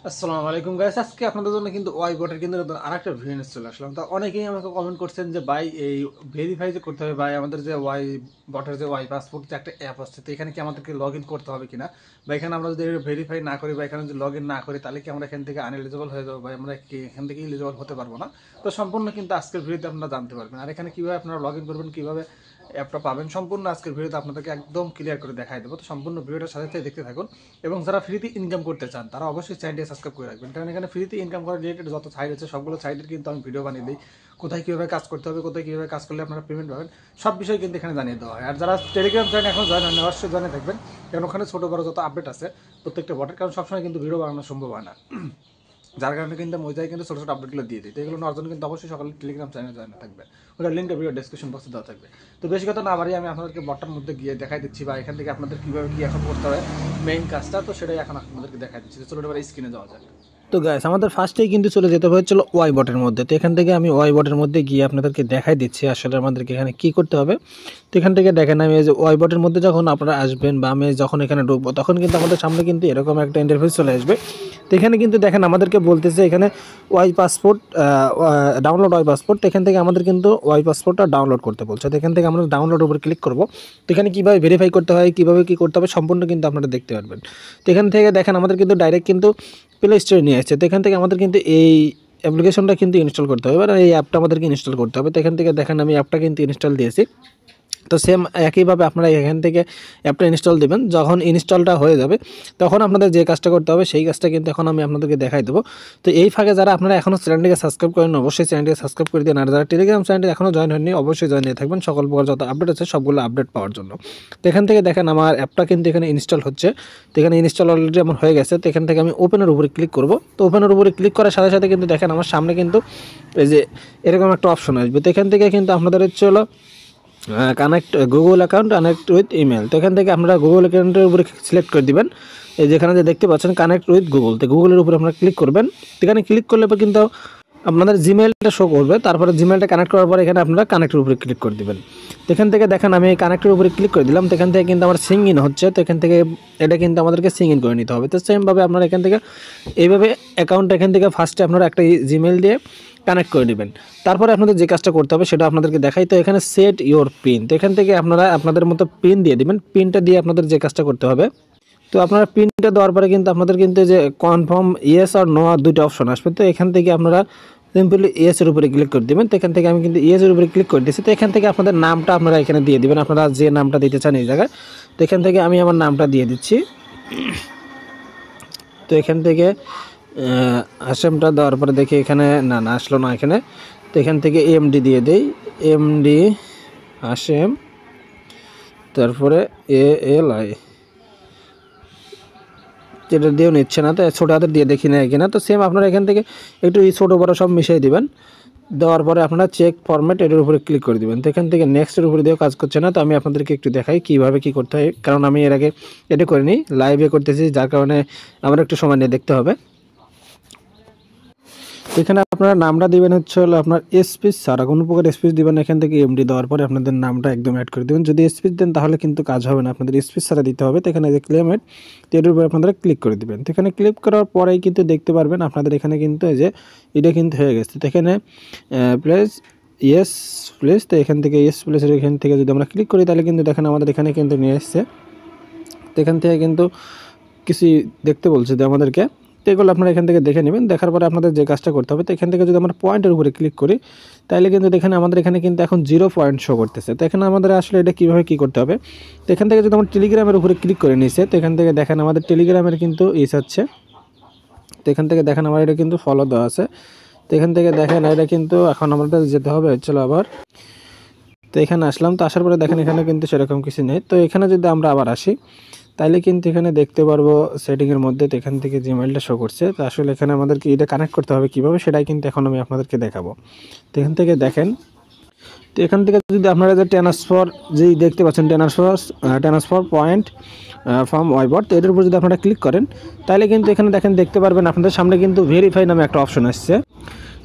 আসসালামু আলাইকুম গাইস, আজকে আপনাদের জন্য কিন্তু ওয়াই বটের কিন্তু আরেকটা ভিডিও নিয়ে চলে আসলাম। তো অনেকেই আমাকে কমেন্ট করছেন যে ভাই এই ভেরিফাই যে করতে হবে ভাই, আমাদের যে ওয়াই বটের যে ওয়াই পাসপোর্ট যে একটা অ্যাপ আছে, তো এখানে কি আমাদেরকে লগ ইন করতে হবে কিনা, বা এখানে আমরা যদি ভেরিফাই না করি বা এখানে যদি লগ ইন না করি তাহলে কি আমরা এখান থেকে আনএলিজিবল হয়ে যাবো, ভাই আমরা কি এখান থেকে এলিজিবল হতে পারবো না। তো সম্পূর্ণ কিন্তু আজকের ভিডিওতে আপনারা জানতে পারবেন, আর এখানে কিভাবে আপনারা লগ ইন করবেন, কিভাবে অ্যাপটা পাবেন, সম্পূর্ণ আজকের ভিডিওতে আপনাদেরকে একদম ক্লিয়ার করে দেখাই দেবো। তো সম্পূর্ণ ভিডিওটার সাথে সাথে দেখতে থাকুন, এবং যারা ফ্রিতে ইনকাম করতে চান তারা অবশ্যই চ্যানেলটি সাবস্ক্রাইব করে রাখবেন, কারণ এখানে ফ্রিতে ইনকাম করার রিলেটেড যত সাইট আছে সবগুলো সাইটের কিন্তু আমি ভিডিও বানিয়ে দিই। কোথায় কীভাবে কাজ করতে হবে, কোথায় কীভাবে কাজ করলে আপনারা পেমেন্ট পাবেন, সব বিষয় কিন্তু এখানে জানিয়ে দেওয়া হয়। আর যারা টেলিগ্রাম চ্যানেল এখন জয়েন হন অবশ্যই জয়েনে থাকবেন, কারণ ওখানে ছোটো বড় যত আপডেট আছে প্রত্যেকটা বটের, কারণ সবসময় কিন্তু ভিডিও বানানো সম্ভব হয় না, যার কারণে কিন্তু আমি ওই জায়গায় কিন্তু ছোটো ছোটো আপডেটগুলো দিয়ে দিই। তো এগুলো নেওয়ার জন্য কিন্তু অবশ্যই সকালে টেলিগ্রাম চ্যানেল জয়েন থাকবে, ওটার লিঙ্কটা ভিডিও ডেসক্রিপশন বক্সে দেওয়া থাকবে। তো বেশি কথা না বাড়িয়ে আমি আপনাদেরকে বটটার মধ্যে গিয়ে দেখাই দিচ্ছি, বা এখান থেকে আপনাদের কীভাবে কী এখন করতে হবে মেইন কাজটা, তো সেটাই এখন আপনাদেরকে দেখাই দিচ্ছি। তো চলো এবার স্ক্রিনে যাওয়া যাক। তো গাইস, আমাদের ফার্স্টেই কিন্তু চলে যেতে হয়েছিল ওয়াই বটের মধ্যে। তো এখান থেকে আমি ওয়াই বটের মধ্যে গিয়ে আপনাদেরকে দেখাই দিচ্ছি আসলে আমাদেরকে এখানে কী করতে হবে। তো এখান থেকে দেখেন, আমি এই যে ওয়াই বটের মধ্যে যখন আপনারা আসবেন বা আমি যখন এখানে ঢুকবো তখন কিন্তু আমাদের সামনে কিন্তু এরকম একটা ইন্টারফেস চলে আসবে। তো এখানে কিন্তু দেখেন আমাদেরকে বলতেছে এখানে Y passport download Y passport. এখান থেকে আমাদের কিন্তু ওয়াই পাসপোর্টটা ডাউনলোড করতে বলছে। তো এখান থেকে আমরা ডাউনলোড উপরে ক্লিক করব। তো এখানে কীভাবে ভেরিফাই করতে হয়, কীভাবে কী করতে হবে সম্পূর্ণ কিন্তু আপনারা দেখতে পারবেন। তো এখান থেকে দেখেন আমাদের কিন্তু ডাইরেক্ট কিন্তু প্লে স্টোরে নিয়ে আসছে। তো এখান থেকে আমাদের কিন্তু এই অ্যাপ্লিকেশনটা কিন্তু ইনস্টল করতে হবে, আর এই অ্যাপটা আমাদেরকে ইনস্টল করতে হবে। তো এখান থেকে দেখেন আমি অ্যাপটা কিন্তু ইনস্টল দিয়েছি। তো সেম একইভাবে আপনারা এখান থেকে অ্যাপটা ইনস্টল দেবেন। যখন ইনস্টলটা হয়ে যাবে তখন আপনাদের যে কাজটা করতে হবে সেই কাজটা কিন্তু এখন আমি আপনাদেরকে দেখাই দেবো। তো এই ফাঁকে যারা আপনারা এখনও চ্যানেলটিকে সাবস্ক্রাইব করেন অবশ্যই চ্যানেলটিকে সাবস্ক্রাইব করে দিন, আর যারা টেলিগ্রাম চ্যানেলটি এখনও জয়েন হয়নি অবশ্যই জয়েন হয়ে থাকবেন সকল প্রকার যত আপডেট আছে সবগুলো আপডেট পাওয়ার জন্য। তো এখান থেকে দেখেন আমার অ্যাপটা কিন্তু এখানে ইনস্টল হচ্ছে। তো এখানে ইনস্টল অলরেডি আমার হয়ে গেছে। তো এখান থেকে আমি ওপেনের উপরে ক্লিক করব। তো ওপেনের উপরে ক্লিক করার সাথে সাথে কিন্তু দেখেন আমার সামনে কিন্তু এই যে এরকম একটা অপশন আসবে। তো এখান থেকে কিন্তু আপনাদের হচ্ছে হলো connect Google account connect with email. তো এখান থেকে আপনারা গুগল অ্যাকাউন্টের উপরে সিলেক্ট করে দিবেন। এই যেখানে যে দেখতে পাচ্ছেন কানেক্ট উইথ গুগল, তো গুগলের উপরে আপনারা ক্লিক করবেন। এখানে ক্লিক করলে কিন্তু আপনাদের জিমেলটা শো করবে। তারপরে জিমেলটা কানেক্ট করার পর এখানে আপনারা কানেক্টের উপরে ক্লিক করে দিবেন। তো এখান থেকে দেখেন আমি কানেক্টের উপরে ক্লিক করে দিলাম। তো এখান থেকে কিন্তু আমার সিং ইন হচ্ছে। তো এখান থেকে এটা কিন্তু আমাদেরকে সিং ইন করে নিতে হবে। তো সেমভাবে আপনারা এখান থেকে এইভাবে অ্যাকাউন্টটা এখান থেকে ফার্স্টে আপনারা একটা জিমেল দিয়ে কানেক্ট করে নেবেন। তারপরে আপনাদের যে কাজটা করতে হবে সেটা আপনাদেরকে দেখাই। তো এখানে সেট ইওর পিন, তো এখান থেকে আপনারা আপনাদের মতো পিন দিয়ে দিবেন। পিনটা দিয়ে আপনাদের যে কাজটা করতে হবে, তো আপনারা পিনটা দেওয়ার পরে কিন্তু আপনাদের কিন্তু যে কনফার্ম ইয়েস আর নো আর দুইটা অপশন আসবে। তো এখান থেকে আপনারা সিম্পলি ইয়েসের উপরে ক্লিক করে দেবেন। তো এখান থেকে আমি কিন্তু ইয়েসের উপরে ক্লিক করে দিয়েছি। তো এখান থেকে আপনাদের নামটা আপনারা এখানে দিয়ে দিবেন, আপনারা যে নামটা দিতে চান এই জায়গায়। তো এখান থেকে আমি আমার নামটা দিয়ে দিচ্ছি। তো এখান থেকে আসামটা দেওয়ার পরে দেখি এখানে না আসলো না এখানে। তো এখান থেকে এমডি দিয়ে দেই, এমডি আসেম, তারপরে ALI, যেটা দিয়েও নিচ্ছে না। তো ছোটো হাতের দিয়ে দেখি না কিনা। তো সেম আপনারা এখান থেকে একটু ছোটো বড়ো সব মিশিয়ে দিবেন। দেওয়ার পরে আপনারা চেক ফরম্যাট এটার উপরে ক্লিক করে দিবেন। তো এখান থেকে নেক্সটের উপরে দিয়েও কাজ করছে না। তো আমি আপনাদেরকে একটু দেখাই কীভাবে কী করতে হয়, কারণ আমি এর আগে এটা করিনি, লাইভে করতেছি, যার কারণে আমার একটু সময় নিয়ে দেখতে হবে। এখানে আপনারা নামটা দিবেন হচ্ছে হলো আপনার স্পেস ছাড়া কোনো প্রকার স্পেস দিবেন। এখান থেকে এমডি দেওয়ার পরে আপনাদের নামটা একদম অ্যাড করে দেবেন। যদি স্পেস দেন তাহলে কিন্তু কাজ হবে না, আপনাদের স্পেস ছাড়া দিতে হবে। তো এখানে যে ক্লেম এড, তো এটার উপরে আপনারা ক্লিক করে দেবেন। তো এখানে ক্লিক করার পরেই কিন্তু দেখতে পারবেন আপনাদের এখানে কিন্তু এই যে এটা কিন্তু হয়ে গেছে। তো এখানে প্লেস ইয়েস প্লেস, তো এখান থেকে ইয়েস প্লেসের এখান থেকে যদি আমরা ক্লিক করি তাহলে কিন্তু দেখেন আমাদের এখানে কিন্তু নিয়ে এসছে। তো এখান থেকে কিন্তু কিছু দেখতে বলছে যে আমাদেরকে, তো এগুলো আপনারা এখান থেকে দেখে নেবেন। দেখার পরে আপনাদের যে কাজটা করতে হবে, তো এখান থেকে যদি আমরা পয়েন্টের উপরে ক্লিক করি তাহলে কিন্তু দেখেন আমাদের এখানে কিন্তু এখন 0 পয়েন্ট শো করতেছে। তো এখানে আমাদের আসলে এটা কীভাবে কী করতে হবে, তো এখান থেকে যদি আমরা টেলিগ্রামের উপরে ক্লিক করে নিয়েছে, তো এখান থেকে দেখেন আমাদের টেলিগ্রামের কিন্তু হচ্ছে। তো এখান থেকে দেখেন আমার এটা কিন্তু ফলো দেওয়া আছে। তো এখান থেকে দেখেন এটা কিন্তু এখন আমাদের যেতে হবে চলো আবার। তো এখানে আসলাম। তো আসার পরে দেখেন এখানে কিন্তু সেরকম কিছু নেই। তো এখানে যদি আমরা আবার আসি তাইলে কিন্তু এখানে দেখতে পারবো সেটিংয়ের মধ্যে, তো এখান থেকে জিমেলটা শো করছে। তো আসলে এখানে আমাদেরকে এটা কানেক্ট করতে হবে কীভাবে সেটাই কিন্তু এখন আমি আপনাদেরকে দেখাবো। তো এখান থেকে দেখেন, তো এখান থেকে যদি আপনারা যে ট্রান্সফার যেই দেখতে পাচ্ছেন ট্রান্সফার পয়েন্ট ফ্রম ওয়াইবট, তো এটার উপর যদি আপনারা ক্লিক করেন তাহলে কিন্তু এখানে দেখেন দেখতে পারবেন আপনাদের সামনে কিন্তু ভেরিফাই নামে একটা অপশন আসছে।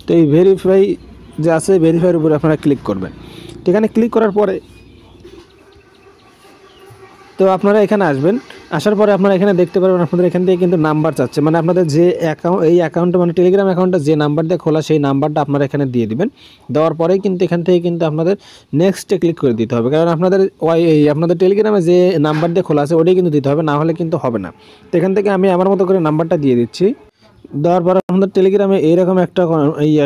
তো এই ভেরিফাই যে আছে ভেরিফাইয়ের উপরে আপনারা ক্লিক করবেন। তো এখানে ক্লিক করার পরে তো আপনারা এখানে আসবেন, আসার পরে আপনারা এখানে দেখতে পারবেন আপনাদের এখান থেকে কিন্তু নাম্বার চাচ্ছে, মানে আপনাদের যে এই অ্যাকাউন্টে মানে টেলিগ্রাম অ্যাকাউন্টটা যে নাম্বার দিয়ে খোলা সেই নাম্বারটা আপনারা এখানে দিয়ে দিবেন। দেওয়ার পরেই কিন্তু এখান থেকে কিন্তু আপনাদের নেক্সটে ক্লিক করে দিতে হবে, কারণ আপনাদের টেলিগ্রামে যে নাম্বার দিয়ে খোলা আছে ওটাই কিন্তু দিতে হবে, না হলে কিন্তু হবে না। তো এখান থেকে আমি আমার মতো করে নাম্বারটা দিয়ে দিচ্ছি। দেওয়ার পর আপনাদের টেলিগ্রামে এইরকম একটা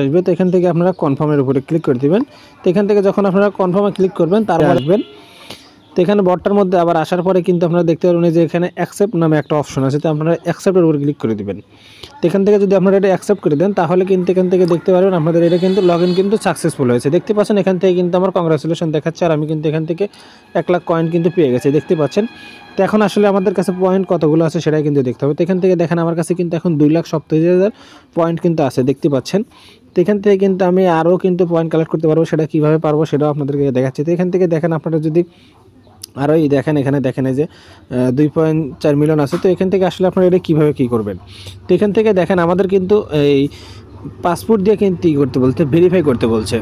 আসবে। তো এখান থেকে আপনারা কনফার্মের উপরে ক্লিক করে দিবেন। তো এখান থেকে যখন আপনারা কনফার্মে ক্লিক করবেন তারপর আসবেন। তো এখানে বটটার মধ্যে আবার আসার পরে কিন্তু আপনারা দেখতে পারবেন যে এখানে অ্যাকসেপ্ট নামে একটা অপশন আছে, তো আপনারা অ্যাকসেপ্টের উপরে ক্লিক করে দিবেন। তো এখান থেকে যদি আপনারা এটা অ্যাকসেপ্ট করে দেন তাহলে কিন্তু এখান থেকে দেখতে পারবেন আপনাদের এটা কিন্তু লগ ইন কিন্তু সাকসেসফুল হয়েছে। দেখতে পাচ্ছেন এখান থেকে কিন্তু আমার কংগ্রাচুলেশন দেখাচ্ছে, আর আমি কিন্তু এখান থেকে 1 লাখ কয়েন কিন্তু পেয়ে গেছি, দেখতে পাচ্ছেন। তো এখন আসলে আমাদের কাছে পয়েন্ট কতগুলো আছে সেটাই কিন্তু দেখতে হবে। তো এখান থেকে দেখেন আমার কাছে কিন্তু এখন 2,87,000 পয়েন্ট কিন্তু আছে, দেখতে পাচ্ছেন। তো এখান থেকে কিন্তু আমি আরও কিন্তু পয়েন্ট কালেক্ট করতে পারবো, সেটা কীভাবে পারবো সেটাও আপনাদেরকে দেখাচ্ছি। তো এখান থেকে দেখেন আপনারা যদি আর ওই দেখেন এখানে দেখেন এই যে 2.4 মিলিয়ন আছে। তো এখান থেকে আসলে আপনারা এটা কীভাবে কী করবেন, তো এখান থেকে দেখেন আমাদের কিন্তু এই পাসপোর্ট দিয়ে কিন্তু কী করতে বলছে, ভেরিফাই করতে বলছে।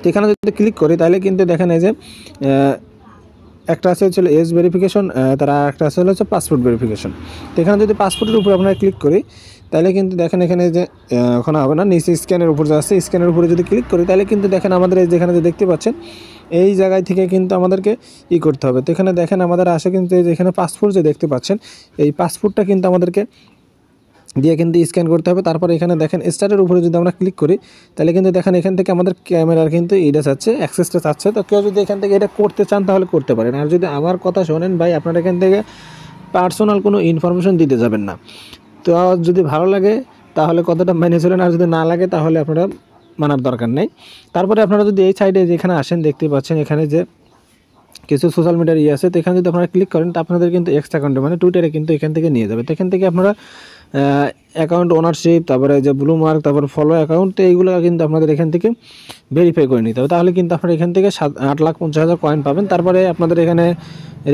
তো এখানে যদি ক্লিক করি তাহলে কিন্তু দেখেন এই যে একটা আছে হচ্ছে এজ ভেরিফিকেশন, তার একটা আছে হচ্ছে পাসপোর্ট ভেরিফিকেশন। তো এখানে যদি পাসপোর্টের উপর আপনারা ক্লিক করি তাহলে কিন্তু দেখেন এখানে যে ওখানে হবে না, নিচে স্ক্যানের উপর যে আছে স্ক্যানের উপরে যদি ক্লিক করি তাহলে কিন্তু দেখেন আমাদের এই যেখানে যে দেখতে পাচ্ছেন এই জায়গায় থেকে কিন্তু আমাদেরকে করতে হবে। তো এখানে দেখেন আমাদের আসে কিন্তু এই যে এখানে পাসপোর্ট যে দেখতে পাচ্ছেন এই পাসপোর্টটা কিন্তু আমাদেরকে দিয়ে কিন্তু স্ক্যান করতে হবে। তারপর এখানে দেখেন স্টার্টের উপরে যদি আমরা ক্লিক করি তাহলে কিন্তু দেখেন এখান থেকে আমাদের ক্যামেরার কিন্তু এইটা চাচ্ছে, অ্যাক্সেসটা চাচ্ছে। তো কেউ যদি এখান থেকে এটা করতে চান তাহলে করতে পারেন, আর যদি আমার কথা শোনেন ভাই আপনারা এখান থেকে পার্সোনাল কোনো ইনফরমেশন দিতে যাবেন না। তো যদি ভালো লাগে তাহলে কতটা মেনে চলেন, আর যদি না লাগে তাহলে আপনারা মানার দরকার নেই। তারপরে আপনারা যদি এই সাইডে যেখানে আসেন দেখতে পাচ্ছেন এখানে যে কিছু সোশ্যাল মিডিয়ার আছে, তো এখানে যদি আপনারা ক্লিক করেন তো আপনাদের কিন্তু এক্সট্রা অ্যাকাউন্টে মানে টুইটারে কিন্তু এখান থেকে নিয়ে যাবে। তো এখান থেকে আপনারা অ্যাকাউন্ট ওনারশিপ, তারপরে যে ব্লু মার্ক, তারপর ফলো অ্যাকাউন্ট, তো এইগুলো কিন্তু আপনাদের এখান থেকে ভেরিফাই করে নিতে হবে। তাহলে কিন্তু আপনারা এখান থেকে 8,50,000 কয়েন পাবেন। তারপরে আপনাদের এখানে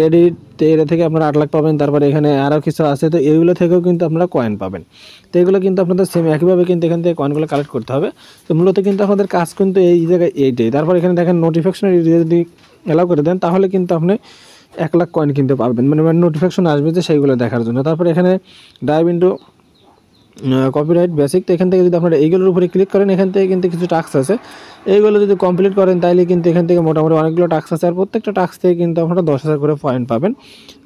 রেডিট এটা থেকে আপনারা 8 লাখ পাবেন। তারপরে এখানে আরও কিছু আছে, তো এইগুলো থেকেও কিন্তু আপনারা কয়েন পাবেন। তো এগুলো কিন্তু আপনাদের সেম একইভাবে কিন্তু এখান থেকে কয়েনগুলো কালেক্ট করতে হবে। তো মূলত কিন্তু আপনাদের কাজ কিন্তু এই জায়গায় এইটাই। তারপর এখানে দেখেন নোটিফিকেশন যদি অ্যালাউ করে দেন তাহলে কিন্তু আপনি 1 লাখ কয়েন কিন্তু পাবেন, মানে নোটিফিকেশন আসবে যে সেইগুলো দেখার জন্য। তারপর এখানে ডাইভ ইন্টু কপিরাইট বেসিক, তো এখান থেকে যদি আপনারা এইগুলোর উপরে ক্লিক করেন এখান থেকে কিন্তু কিছু টাস্ক আছে, এইগুলো যদি কমপ্লিট করেন তাহলে কিন্তু এখান থেকে মোটামুটি অনেকগুলো টাস্ক আছে, আর প্রত্যেকটা টাস্ক থেকে কিন্তু আপনারা 10,000 করে পয়েন্ট পাবেন।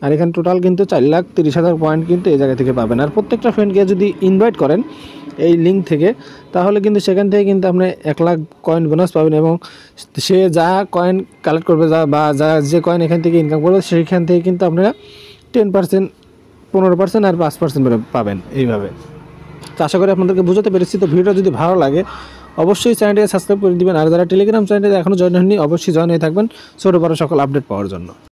আর এখানে টোটাল কিন্তু 4,30,000 পয়েন্ট কিন্তু এই জায়গা থেকে পাবেন। আর প্রত্যেকটা ফ্রেন্ডকে যদি ইনভাইট করেন এই লিঙ্ক থেকে তাহলে কিন্তু সেখান থেকে কিন্তু আপনি 1 লাখ কয়েন বোনাস পাবেন, এবং সে যা কয়েন কালেক্ট করবে যে কয়েন এখান থেকে ইনকাম করবে সেইখান থেকে কিন্তু আপনারা 10%, 15% আর 5% পাবেন এইভাবে। তো আশা করি আপনাদেরকে বোঝাতে পেরেছি। তো ভিডিওটা যদি ভালো লাগে অবশ্যই চ্যানেলটিকে সাবস্ক্রাইব করে দিবেন, আর যারা টেলিগ্রাম চ্যানেলে এখনও জয়েন হয়নি অবশ্যই জয়েন হয়ে থাকবেন ছোটো বড়ো সকল আপডেট পাওয়ার জন্য।